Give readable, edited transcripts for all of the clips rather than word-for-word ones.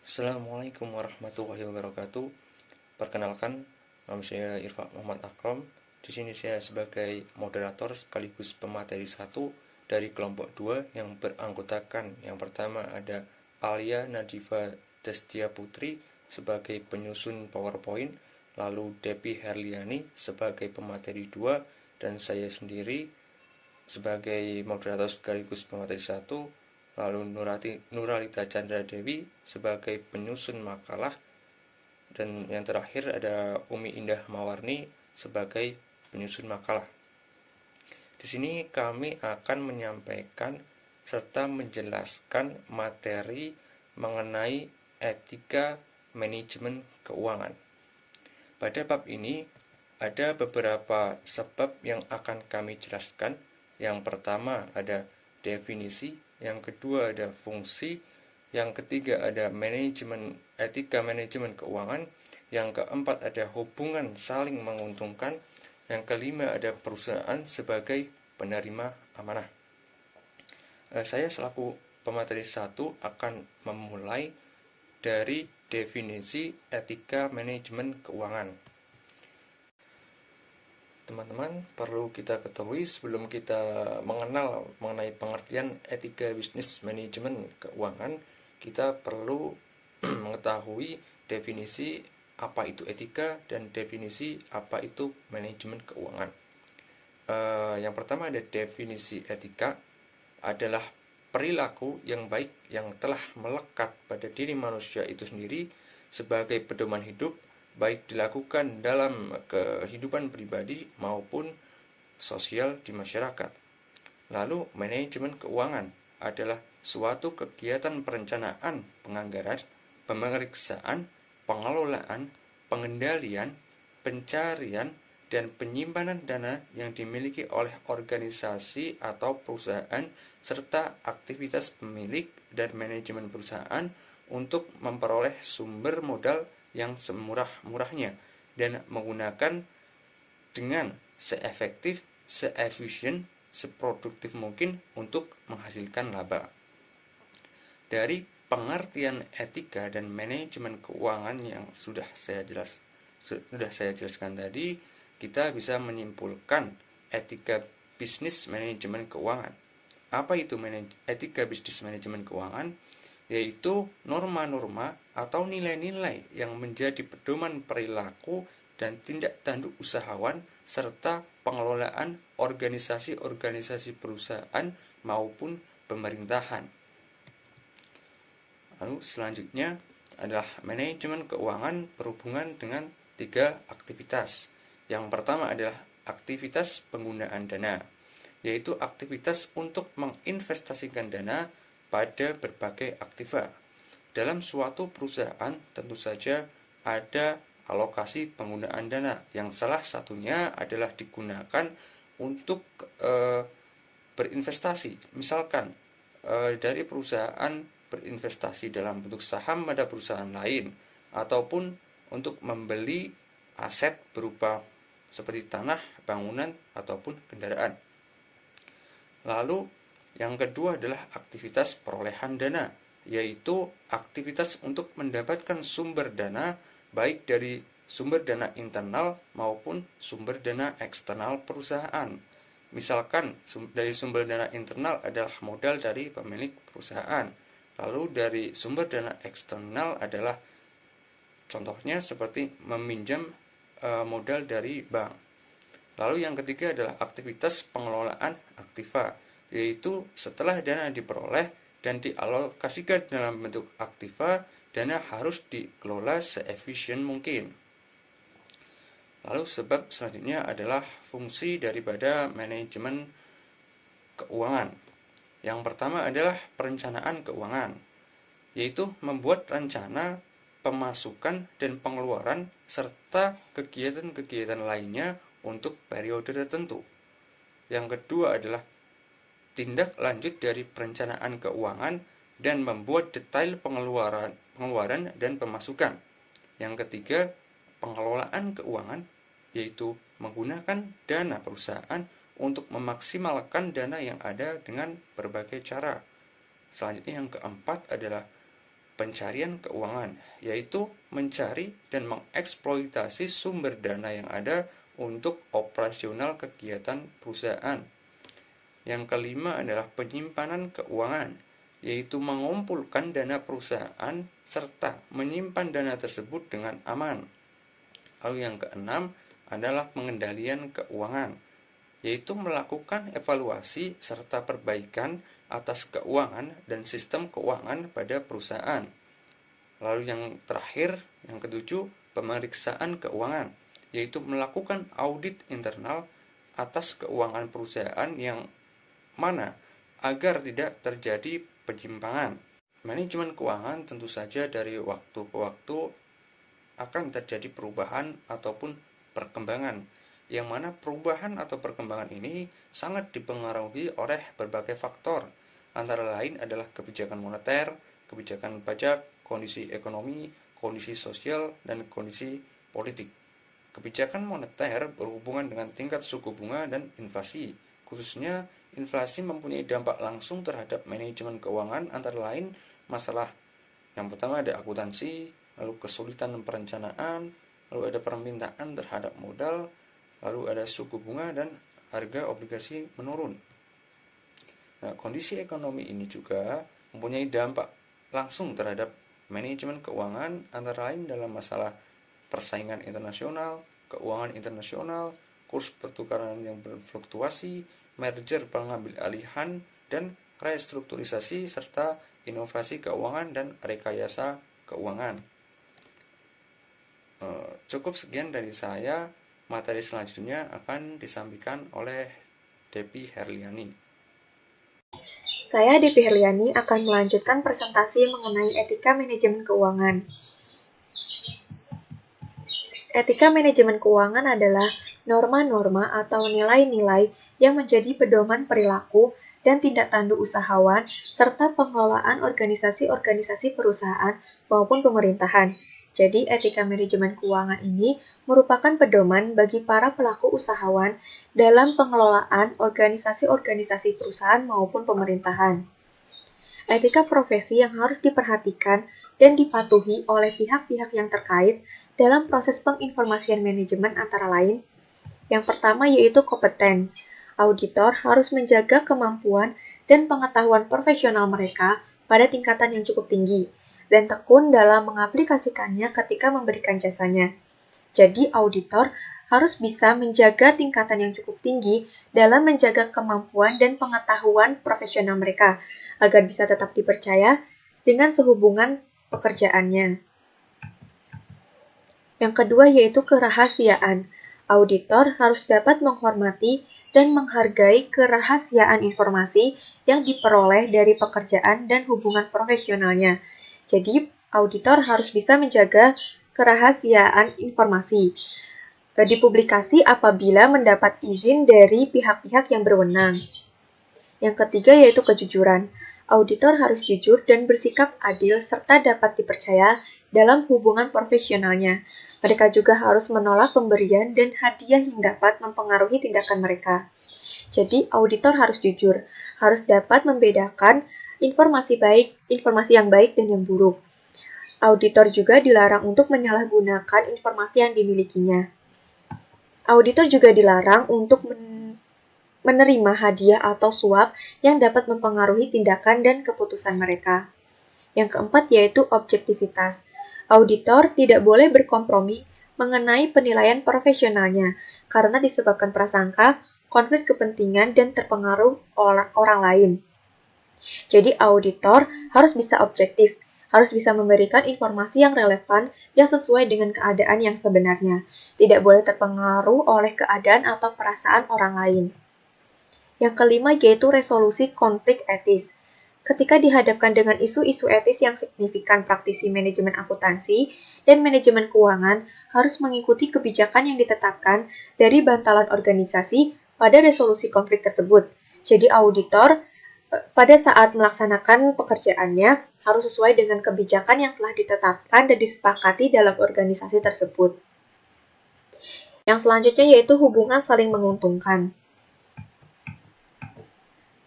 Assalamualaikum warahmatullahi wabarakatuh. Perkenalkan, nama saya Irfan Muhammad Akram. Di sini saya sebagai moderator sekaligus pemateri satu dari kelompok 2 yang beranggotakan yang pertama ada Alia Nadifa Destia Putri sebagai penyusun PowerPoint, lalu Depi Herliani sebagai pemateri 2 dan saya sendiri sebagai moderator sekaligus pemateri satu, lalu Nuralita Chandra Dewi sebagai penyusun makalah, dan yang terakhir ada Umi Indah Mawarni sebagai penyusun makalah. Di sini kami akan menyampaikan serta menjelaskan materi mengenai etika manajemen keuangan. Pada bab ini ada beberapa sebab yang akan kami jelaskan. Yang pertama ada definisi, yang kedua ada fungsi, yang ketiga ada etika manajemen keuangan, yang keempat ada hubungan saling menguntungkan, yang kelima ada perusahaan sebagai penerima amanah. Saya selaku pemateri 1 akan memulai dari definisi etika manajemen keuangan. Teman-teman, perlu kita ketahui sebelum kita mengenal mengenai pengertian etika bisnis manajemen keuangan, kita perlu mengetahui definisi apa itu etika dan definisi apa itu manajemen keuangan. Yang pertama ada definisi etika adalah perilaku yang baik yang telah melekat pada diri manusia itu sendiri sebagai pedoman hidup, baik dilakukan dalam kehidupan pribadi maupun sosial di masyarakat. Lalu manajemen keuangan adalah suatu kegiatan perencanaan, penganggaran, pemeriksaan, pengelolaan, pengendalian, pencarian, dan penyimpanan dana yang dimiliki oleh organisasi atau perusahaan serta aktivitas pemilik dan manajemen perusahaan untuk memperoleh sumber modal yang semurah-murahnya dan menggunakan dengan seefektif, seefisien, seproduktif mungkin untuk menghasilkan laba. Dari pengertian etika dan manajemen keuangan yang sudah saya jelaskan tadi, kita bisa menyimpulkan etika bisnis manajemen keuangan. Apa itu etika bisnis manajemen keuangan? Yaitu norma-norma atau nilai-nilai yang menjadi pedoman perilaku dan tindak tanduk usahawan serta pengelolaan organisasi-organisasi perusahaan maupun pemerintahan. Lalu selanjutnya adalah manajemen keuangan berhubungan dengan 3 aktivitas. Yang pertama adalah aktivitas penggunaan dana, yaitu aktivitas untuk menginvestasikan dana pada berbagai aktiva. Dalam suatu perusahaan tentu saja ada alokasi penggunaan dana yang salah satunya adalah digunakan untuk berinvestasi. Misalkan dari perusahaan berinvestasi dalam bentuk saham pada perusahaan lain ataupun untuk membeli aset berupa seperti tanah, bangunan ataupun kendaraan. Lalu yang kedua adalah aktivitas perolehan dana, yaitu aktivitas untuk mendapatkan sumber dana baik dari sumber dana internal maupun sumber dana eksternal perusahaan. Misalkan dari sumber dana internal adalah modal dari pemilik perusahaan, lalu dari sumber dana eksternal adalah contohnya seperti meminjam modal dari bank. Lalu yang ketiga adalah aktivitas pengelolaan aktiva, yaitu setelah dana diperoleh dan dialokasikan dalam bentuk aktiva, dana harus dikelola seefisien mungkin. Lalu sebab selanjutnya adalah fungsi daripada manajemen keuangan. Yang pertama adalah perencanaan keuangan, yaitu membuat rencana pemasukan dan pengeluaran serta kegiatan-kegiatan lainnya untuk periode tertentu. Yang kedua adalah tindak lanjut dari perencanaan keuangan dan membuat detail pengeluaran dan pemasukan. Yang ketiga, pengelolaan keuangan, yaitu menggunakan dana perusahaan untuk memaksimalkan dana yang ada dengan berbagai cara. Selanjutnya yang keempat adalah pencarian keuangan, yaitu mencari dan mengeksploitasi sumber dana yang ada untuk operasional kegiatan perusahaan. Yang kelima adalah penyimpanan keuangan, yaitu mengumpulkan dana perusahaan serta menyimpan dana tersebut dengan aman. Lalu yang keenam adalah pengendalian keuangan, yaitu melakukan evaluasi serta perbaikan atas keuangan dan sistem keuangan pada perusahaan. Lalu yang terakhir, yang ketujuh, pemeriksaan keuangan, yaitu melakukan audit internal atas keuangan perusahaan yang mana agar tidak terjadi penyimpangan. Manajemen keuangan tentu saja dari waktu ke waktu akan terjadi perubahan ataupun perkembangan, yang mana perubahan atau perkembangan ini sangat dipengaruhi oleh berbagai faktor, antara lain adalah kebijakan moneter, kebijakan pajak, kondisi ekonomi, kondisi sosial, dan kondisi politik. Kebijakan moneter berhubungan dengan tingkat suku bunga dan inflasi. Khususnya, inflasi mempunyai dampak langsung terhadap manajemen keuangan, antara lain masalah yang pertama ada akuntansi, lalu kesulitan perencanaan, lalu ada permintaan terhadap modal, lalu ada suku bunga dan harga obligasi menurun. Nah, kondisi ekonomi ini juga mempunyai dampak langsung terhadap manajemen keuangan, antara lain dalam masalah persaingan internasional, keuangan internasional, kurs pertukaran yang berfluktuasi, merger pengambil alihan, dan restrukturisasi serta inovasi keuangan dan rekayasa keuangan. Cukup sekian dari saya. Materi selanjutnya akan disampaikan oleh Depi Herliani. Saya Depi Herliani akan melanjutkan presentasi mengenai etika manajemen keuangan. Etika manajemen keuangan adalah norma-norma atau nilai-nilai yang menjadi pedoman perilaku dan tindak tanduk usahawan serta pengelolaan organisasi-organisasi perusahaan maupun pemerintahan. Jadi, etika manajemen keuangan ini merupakan pedoman bagi para pelaku usahawan dalam pengelolaan organisasi-organisasi perusahaan maupun pemerintahan. Etika profesi yang harus diperhatikan dan dipatuhi oleh pihak-pihak yang terkait dalam proses penginformasian manajemen antara lain. Yang pertama yaitu kompetens. Auditor harus menjaga kemampuan dan pengetahuan profesional mereka pada tingkatan yang cukup tinggi dan tekun dalam mengaplikasikannya ketika memberikan jasanya. Jadi, auditor harus bisa menjaga tingkatan yang cukup tinggi dalam menjaga kemampuan dan pengetahuan profesional mereka agar bisa tetap dipercaya dengan sehubungan pekerjaannya. Yang kedua yaitu kerahasiaan. Auditor harus dapat menghormati dan menghargai kerahasiaan informasi yang diperoleh dari pekerjaan dan hubungan profesionalnya. Jadi, auditor harus bisa menjaga kerahasiaan informasi. Dipublikasi apabila mendapat izin dari pihak-pihak yang berwenang. Yang ketiga yaitu kejujuran. Auditor harus jujur dan bersikap adil serta dapat dipercaya dalam hubungan profesionalnya. Mereka juga harus menolak pemberian dan hadiah yang dapat mempengaruhi tindakan mereka. Jadi, auditor harus jujur, harus dapat membedakan informasi yang baik dan yang buruk. Auditor juga dilarang untuk menyalahgunakan informasi yang dimilikinya. Auditor juga dilarang untuk menerima hadiah atau suap yang dapat mempengaruhi tindakan dan keputusan mereka. Yang keempat yaitu objektivitas. Auditor tidak boleh berkompromi mengenai penilaian profesionalnya karena disebabkan prasangka, konflik kepentingan, dan terpengaruh oleh orang lain. Jadi auditor harus bisa objektif, harus bisa memberikan informasi yang relevan yang sesuai dengan keadaan yang sebenarnya. Tidak boleh terpengaruh oleh keadaan atau perasaan orang lain. Yang kelima yaitu resolusi konflik etis. Ketika dihadapkan dengan isu-isu etis yang signifikan, praktisi manajemen akuntansi dan manajemen keuangan harus mengikuti kebijakan yang ditetapkan dari bantalan organisasi pada resolusi konflik tersebut. Jadi auditor pada saat melaksanakan pekerjaannya harus sesuai dengan kebijakan yang telah ditetapkan dan disepakati dalam organisasi tersebut. Yang selanjutnya yaitu hubungan saling menguntungkan.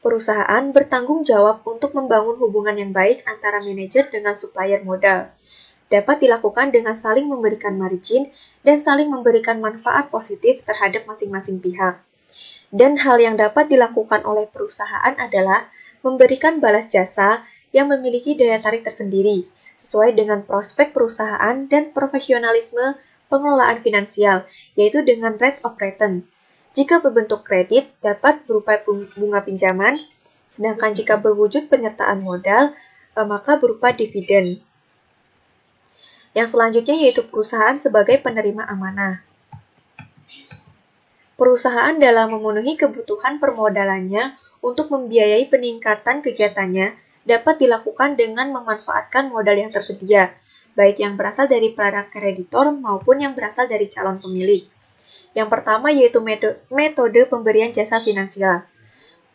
Perusahaan bertanggung jawab untuk membangun hubungan yang baik antara manajer dengan supplier modal. Dapat dilakukan dengan saling memberikan margin dan saling memberikan manfaat positif terhadap masing-masing pihak. Dan hal yang dapat dilakukan oleh perusahaan adalah memberikan balas jasa yang memiliki daya tarik tersendiri, sesuai dengan prospek perusahaan dan profesionalisme pengelolaan finansial, yaitu dengan rate of return. Jika berbentuk kredit, dapat berupa bunga pinjaman, sedangkan jika berwujud penyertaan modal, maka berupa dividen. Yang selanjutnya yaitu perusahaan sebagai penerima amanah. Perusahaan dalam memenuhi kebutuhan permodalannya untuk membiayai peningkatan kegiatannya dapat dilakukan dengan memanfaatkan modal yang tersedia, baik yang berasal dari para kreditor maupun yang berasal dari calon pemilik. Yang pertama yaitu metode pemberian jasa finansial.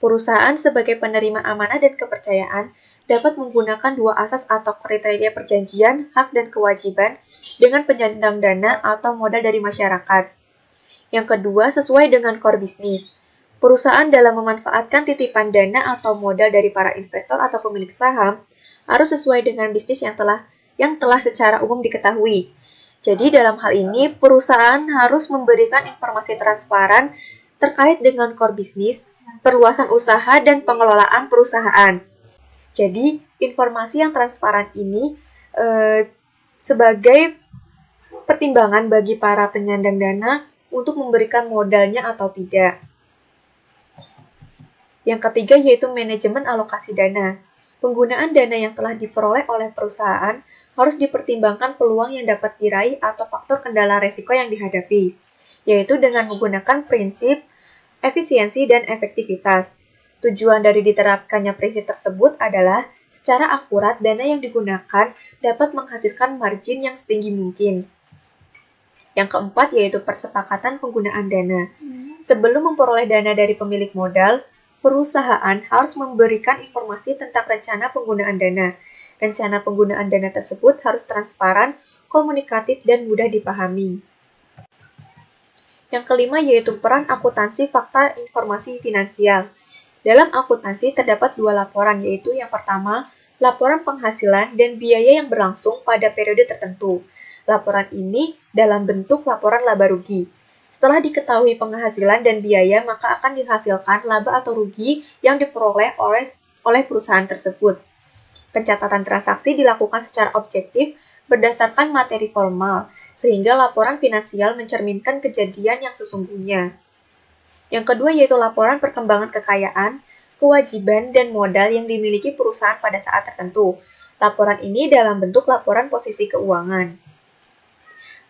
Perusahaan sebagai penerima amanah dan kepercayaan dapat menggunakan dua asas atau kriteria perjanjian, hak dan kewajiban dengan penyandang dana atau modal dari masyarakat. Yang kedua, sesuai dengan core bisnis. Perusahaan dalam memanfaatkan titipan dana atau modal dari para investor atau pemilik saham harus sesuai dengan bisnis yang telah secara umum diketahui. Jadi dalam hal ini, perusahaan harus memberikan informasi transparan terkait dengan core bisnis, perluasan usaha, dan pengelolaan perusahaan. Jadi, informasi yang transparan ini sebagai pertimbangan bagi para penyandang dana untuk memberikan modalnya atau tidak. Yang ketiga yaitu manajemen alokasi dana. Penggunaan dana yang telah diperoleh oleh perusahaan harus dipertimbangkan peluang yang dapat diraih atau faktor kendala resiko yang dihadapi, yaitu dengan menggunakan prinsip efisiensi dan efektivitas. Tujuan dari diterapkannya prinsip tersebut adalah secara akurat dana yang digunakan dapat menghasilkan margin yang setinggi mungkin. Yang keempat yaitu persepakatan penggunaan dana. Sebelum memperoleh dana dari pemilik modal, perusahaan harus memberikan informasi tentang rencana penggunaan dana. Rencana penggunaan dana tersebut harus transparan, komunikatif, dan mudah dipahami. Yang kelima yaitu peran akuntansi fakta informasi finansial. Dalam akuntansi terdapat dua laporan, yaitu yang pertama, laporan penghasilan dan biaya yang berlangsung pada periode tertentu. Laporan ini dalam bentuk laporan laba rugi. Setelah diketahui penghasilan dan biaya, maka akan dihasilkan laba atau rugi yang diperoleh oleh perusahaan tersebut. Pencatatan transaksi dilakukan secara objektif berdasarkan materi formal, sehingga laporan finansial mencerminkan kejadian yang sesungguhnya. Yang kedua yaitu laporan perkembangan kekayaan, kewajiban, dan modal yang dimiliki perusahaan pada saat tertentu. Laporan ini dalam bentuk laporan posisi keuangan.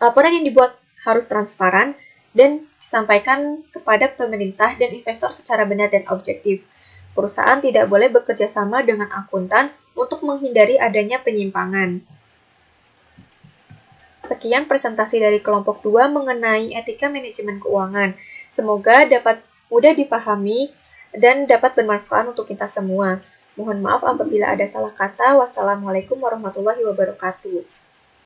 Laporan yang dibuat harus transparan dan disampaikan kepada pemerintah dan investor secara benar dan objektif. Perusahaan tidak boleh bekerja sama dengan akuntan untuk menghindari adanya penyimpangan. Sekian presentasi dari kelompok 2 mengenai etika manajemen keuangan. Semoga dapat mudah dipahami dan dapat bermanfaat untuk kita semua. Mohon maaf apabila ada salah kata. Wassalamualaikum warahmatullahi wabarakatuh.